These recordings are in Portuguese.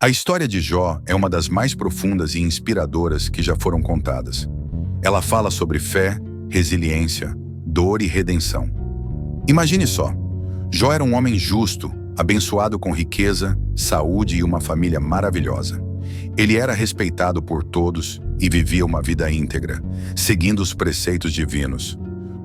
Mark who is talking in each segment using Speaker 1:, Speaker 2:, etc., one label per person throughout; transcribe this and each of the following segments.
Speaker 1: A história de Jó é uma das mais profundas e inspiradoras que já foram contadas. Ela fala sobre fé, resiliência, dor e redenção. Imagine só, Jó era um homem justo, abençoado com riqueza, saúde e uma família maravilhosa. Ele era respeitado por todos e vivia uma vida íntegra, seguindo os preceitos divinos.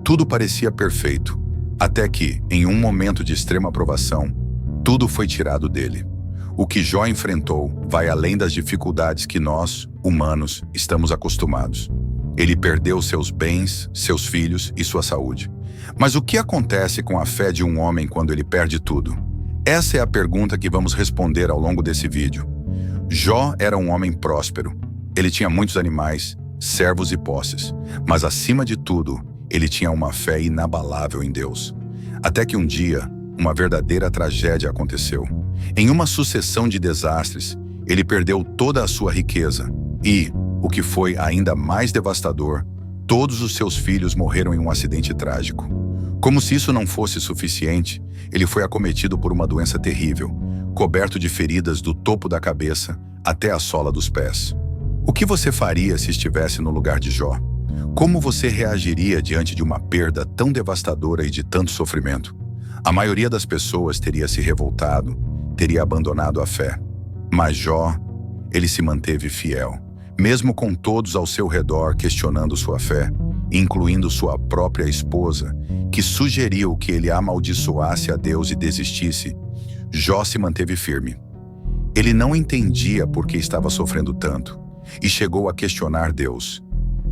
Speaker 1: Tudo parecia perfeito, até que, em um momento de extrema provação, tudo foi tirado dele. O que Jó enfrentou vai além das dificuldades que nós, humanos, estamos acostumados. Ele perdeu seus bens, seus filhos e sua saúde. Mas o que acontece com a fé de um homem quando ele perde tudo? Essa é a pergunta que vamos responder ao longo desse vídeo. Jó era um homem próspero. Ele tinha muitos animais, servos e posses. Mas acima de tudo, ele tinha uma fé inabalável em Deus. Até que um dia, uma verdadeira tragédia aconteceu. Em uma sucessão de desastres, ele perdeu toda a sua riqueza e, o que foi ainda mais devastador, todos os seus filhos morreram em um acidente trágico. Como se isso não fosse suficiente, ele foi acometido por uma doença terrível, coberto de feridas do topo da cabeça até a sola dos pés. O que você faria se estivesse no lugar de Jó? Como você reagiria diante de uma perda tão devastadora e de tanto sofrimento? A maioria das pessoas teria se revoltado, teria abandonado a fé. Mas Jó, ele se manteve fiel, mesmo com todos ao seu redor questionando sua fé, incluindo sua própria esposa, que sugeriu que ele amaldiçoasse a Deus e desistisse. Jó se manteve firme. Ele não entendia por que estava sofrendo tanto, e chegou a questionar Deus.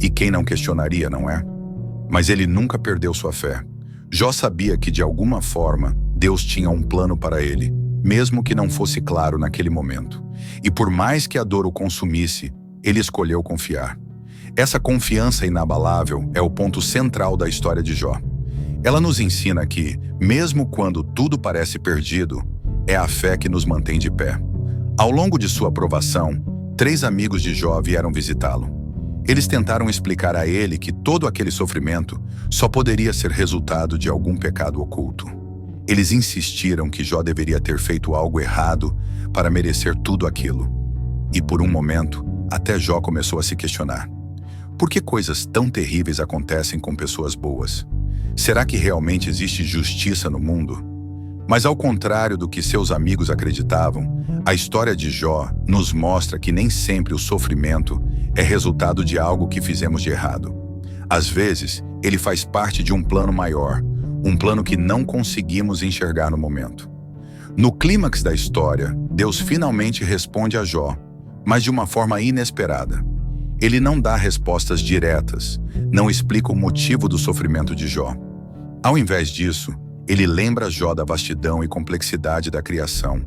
Speaker 1: E quem não questionaria, não é? Mas ele nunca perdeu sua fé. Jó sabia que, de alguma forma, Deus tinha um plano para ele, mesmo que não fosse claro naquele momento. E por mais que a dor o consumisse, ele escolheu confiar. Essa confiança inabalável é o ponto central da história de Jó. Ela nos ensina que, mesmo quando tudo parece perdido, é a fé que nos mantém de pé. Ao longo de sua provação, 3 amigos de Jó vieram visitá-lo. Eles tentaram explicar a ele que todo aquele sofrimento só poderia ser resultado de algum pecado oculto. Eles insistiram que Jó deveria ter feito algo errado para merecer tudo aquilo. E por um momento, até Jó começou a se questionar. Por que coisas tão terríveis acontecem com pessoas boas? Será que realmente existe justiça no mundo? Mas ao contrário do que seus amigos acreditavam, a história de Jó nos mostra que nem sempre o sofrimento é resultado de algo que fizemos de errado. Às vezes, ele faz parte de um plano maior, um plano que não conseguimos enxergar no momento. No clímax da história, Deus finalmente responde a Jó, mas de uma forma inesperada. Ele não dá respostas diretas, não explica o motivo do sofrimento de Jó. Ao invés disso, ele lembra Jó da vastidão e complexidade da criação,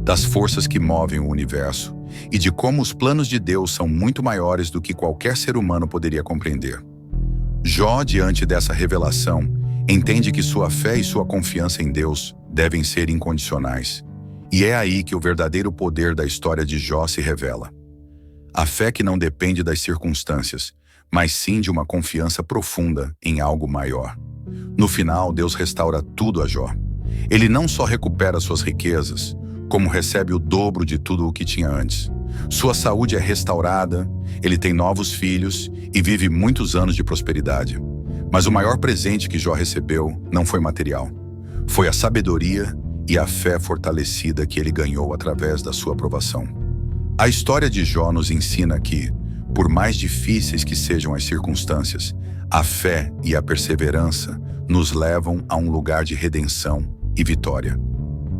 Speaker 1: das forças que movem o universo e de como os planos de Deus são muito maiores do que qualquer ser humano poderia compreender. Jó, diante dessa revelação, entende que sua fé e sua confiança em Deus devem ser incondicionais. E é aí que o verdadeiro poder da história de Jó se revela. A fé que não depende das circunstâncias, mas sim de uma confiança profunda em algo maior. No final, Deus restaura tudo a Jó. Ele não só recupera suas riquezas, como recebe o dobro de tudo o que tinha antes. Sua saúde é restaurada, ele tem novos filhos e vive muitos anos de prosperidade. Mas o maior presente que Jó recebeu não foi material. Foi a sabedoria e a fé fortalecida que ele ganhou através da sua provação. A história de Jó nos ensina que, por mais difíceis que sejam as circunstâncias, a fé e a perseverança nos levam a um lugar de redenção e vitória.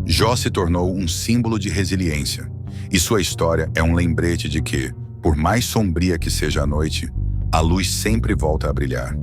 Speaker 1: Jó se tornou um símbolo de resiliência, e sua história é um lembrete de que, por mais sombria que seja a noite, a luz sempre volta a brilhar.